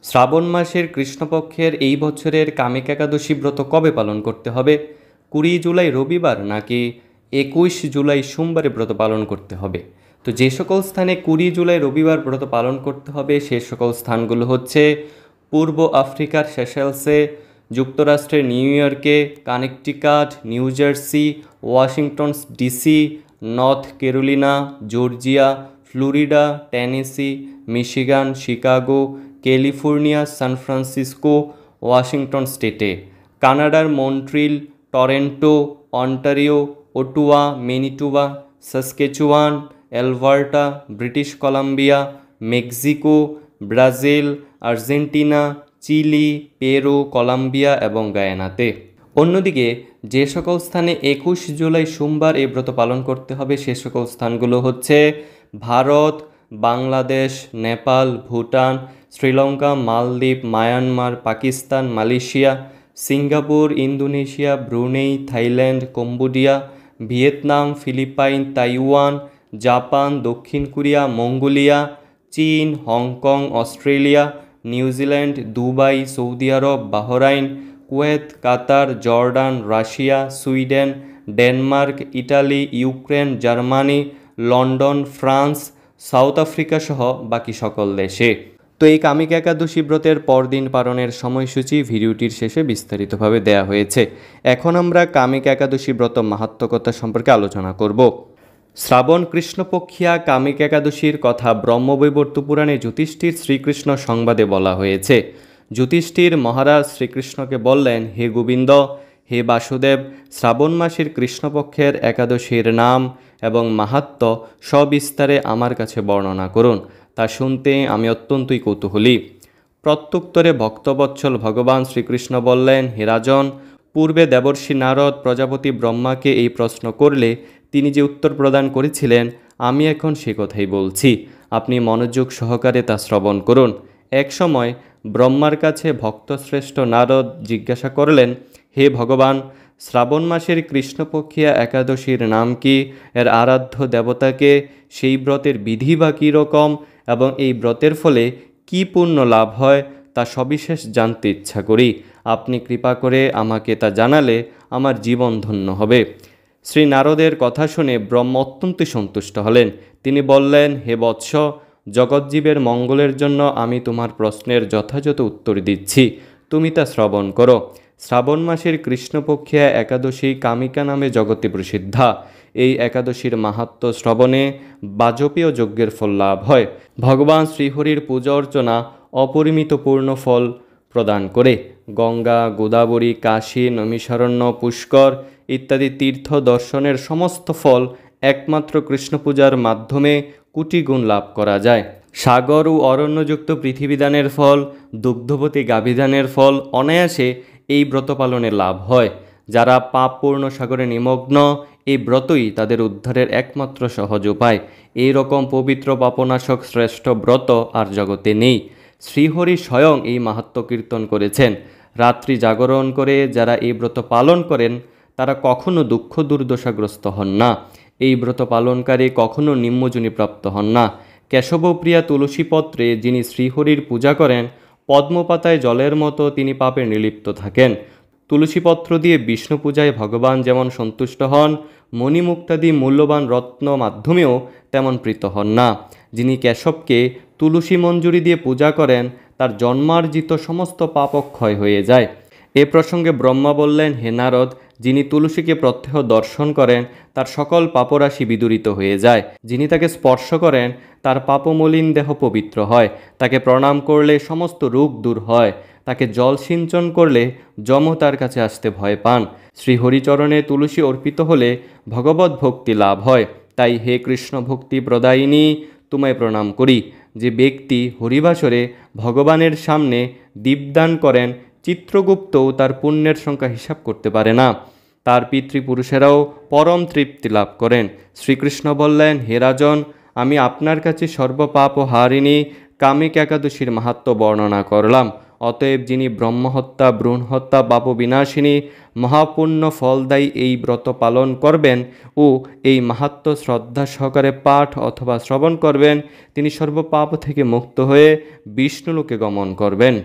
শ্রাবণ মাসের কৃষ্ণপক্ষের এই বছরের কামিক একাদশী ব্রত কবে পালন করতে হবে? 20 জুলাই রবিবার নাকি 21 জুলাই সোমবারে ব্রত পালন করতে হবে? তো যে সকল স্থানে 20 জুলাই রবিবার ব্রত পালন করতে হবে সে সকল স্থানগুলো হচ্ছে পূর্ব আফ্রিকার সেশেলসে, যুক্তরাষ্ট্রের নিউ ইয়র্কে, Connecticut, New Jersey, Washington DC, North Carolina, Georgia, Florida, Tennessee, Michigan, Chicago, California, San Francisco, Washington স্টেটে, কানাডার Montreal, Toronto, Ontario, Ottawa, Manitoba, Saskatchewan, Alberta, British Columbia, Mexico, Brazil, Argentina, Chile, Peru, Colombia এবং গায়ানাতে। অন্যদিকে যে সকল স্থানে 21 জুলাই সোমবার এই ব্রত পালন করতে হবে সে সকল স্থানগুলো হচ্ছে Bharat, Bangladesh, Nepal, Bhutan, Sri Lanka, Maldives, Myanmar, Pakistan, Malaysia, Singapore, Indonesia, Brunei, Thailand, Cambodia, Vietnam, Philippines, Taiwan, Japan, দক্ষিণ কোরিয়া, মঙ্গোলিয়া, চীন, Hong Kong, Australia, New Zealand, Dubai, Saudi Arab, Bahrain, Kuwait, Qatar, Jordan, Russia, Sweden, Denmark, Italy, Ukraine, Germany, London, France, South Africa সহ বাকি সকল দেশে। তো এই কামিক একাদশী ব্রতের পরদিন পালনের সময়সূচি ভিডিওটির শেষে বিস্তারিতভাবে দেয়া হয়েছে। এখন আমরা কামিক একাদশী ব্রত মাহাত্ম্যকতা সম্পর্কে আলোচনা করব। শ্রাবণ কৃষ্ণপক্ষিয়া কামিক একাদশীর কথা ব্রহ্মবৈবর্ত পুরাণে যুধিষ্ঠির শ্রীকৃষ্ণ সংবাদে বলা হয়েছে। যুধিষ্ঠির মহারাজ শ্রীকৃষ্ণকে বললেন, হে গোবিন্দ, হে বাসুদেব, শ্রাবণ মাসের কৃষ্ণপক্ষের একাদশীর নাম এবং মাহাত্ম্য সবিস্তারে আমার কাছে বর্ণনা করুন, তা শুনতে আমি অত্যন্তই কৌতূহলী। প্রত্যুত্তরে ভক্তবৎসল ভগবান শ্রীকৃষ্ণ বললেন, হে রাজন, পূর্বে দেবর্ষি নারদ প্রজাপতি ব্রহ্মাকে এই প্রশ্ন করলে তিনি যে উত্তর প্রদান করেছিলেন আমি এখন সে কথাই বলছি, আপনি মনোযোগ সহকারে তা শ্রবণ করুন। এক সময় ব্রহ্মার কাছে ভক্তশ্রেষ্ঠ নারদ জিজ্ঞাসা করলেন, হে ভগবান, শ্রাবণ মাসের কৃষ্ণপক্ষিয়া একাদশীর নাম কি, এর আরাধ্য দেবতাকে, সেই ব্রতের বিধি বা কী রকম এবং এই ব্রতের ফলে কি পুণ্য লাভ হয় তা সবিশেষ জানতে ইচ্ছা করি, আপনি কৃপা করে আমাকে তা জানালে আমার জীবন ধন্য হবে। শ্রী নারদের কথা শুনে ব্রহ্মা অত্যন্ত সন্তুষ্ট হলেন। তিনি বললেন, হে বৎস, জগৎজীবের মঙ্গলের জন্য আমি তোমার প্রশ্নের যথাযথ উত্তর দিচ্ছি, তুমি তা শ্রবণ করো। শ্রাবণ মাসের কৃষ্ণপক্ষিয়া একাদশী কামিকা নামে জগতে প্রসিদ্ধা। এই একাদশীর মাহাত্ম্য শ্রবণে বাজপেয় যজ্ঞের ফল লাভ হয়। ভগবান শ্রীহরির পূজা অর্চনা অপরিমিত পূর্ণ ফল প্রদান করে। গঙ্গা, গোদাবরী, কাশী, নৈমিষারণ্য, পুষ্কর ইত্যাদি তীর্থ দর্শনের সমস্ত ফল একমাত্র কৃষ্ণ পূজার মাধ্যমে কোটিগুণ লাভ করা যায়। সাগর ও অরণ্যযুক্ত পৃথিবীদানের ফল, দুগ্ধবতী গাভীদানের ফল অনায়াসে এই ব্রত পালনে লাভ হয়। যারা পাপপূর্ণ সাগরে নিমগ্ন, এই ব্রতই তাদের উদ্ধারের একমাত্র সহজ উপায়। এই রকম পবিত্র পাপনাশক শ্রেষ্ঠ ব্রত আর জগতে নেই। শ্রীহরি স্বয়ং এই মাহাত্ম্য কীর্তন করেছেন। রাত্রি জাগরণ করে যারা এই ব্রত পালন করেন তারা কখনো দুঃখ দুর্দশাগ্রস্ত হন না। এই ব্রত পালনকারী কখনো নিম্নজনী প্রাপ্ত হন না। কেশবপ্রিয়া তুলসীপত্রে যিনি শ্রীহরির পূজা করেন, পদ্মপাতায় জলের মতো তিনি পাপে নিলিপ্ত থাকেন। তুলসীপত্র দিয়ে বিষ্ণু পূজায় ভগবান যেমন সন্তুষ্ট হন, মণিমুক্তাদি মূল্যবান রত্ন মাধ্যমেও তেমন প্রীত হন না। যিনি কেশবকে তুলসী মঞ্জুরি দিয়ে পূজা করেন তার জন্মার্জিত সমস্ত পাপক্ষয় হয়ে যায়। এ প্রসঙ্গে ব্রহ্মা বললেন, হে নারদ, যিনি তুলসীকে প্রত্যহ দর্শন করেন তার সকল পাপরাশি বিদূরিত হয়ে যায়। যিনি তাকে স্পর্শ করেন তার পাপমলিন দেহ পবিত্র হয়। তাকে প্রণাম করলে সমস্ত রোগ দূর হয়। তাকে জল সিঞ্চন করলে যম তার কাছে আসতে ভয় পান। শ্রীহরিচরণে তুলসী অর্পিত হলে ভগবত ভক্তি লাভ হয়। তাই হে কৃষ্ণ ভক্তি প্রদায়িনী, তোমায় প্রণাম করি। যে ব্যক্তি হরিবাসরে ভগবানের সামনে দীপদান করেন, চিত্রগুপ্তও তার পুণ্যের সংখ্যা হিসাব করতে পারে না। তার পিতৃপুরুষেরাও পরম তৃপ্তি লাভ করেন। শ্রীকৃষ্ণ বললেন, হে রাজন, আমি আপনার কাছে সর্বপাপ হারিণী কামিক একাদশীর মাহাত্ম্য বর্ণনা করলাম। অতএব যিনি ব্রহ্মহত্যা, ভ্রূণহত্যা, পাপবিনাশিনী, মহাপুণ্য ফলদায়ী এই ব্রত পালন করবেন ও এই মাহাত্ম্য শ্রদ্ধা সহকারে পাঠ অথবা শ্রবণ করবেন, তিনি সর্বপাপ থেকে মুক্ত হয়ে বিষ্ণুলোকে গমন করবেন।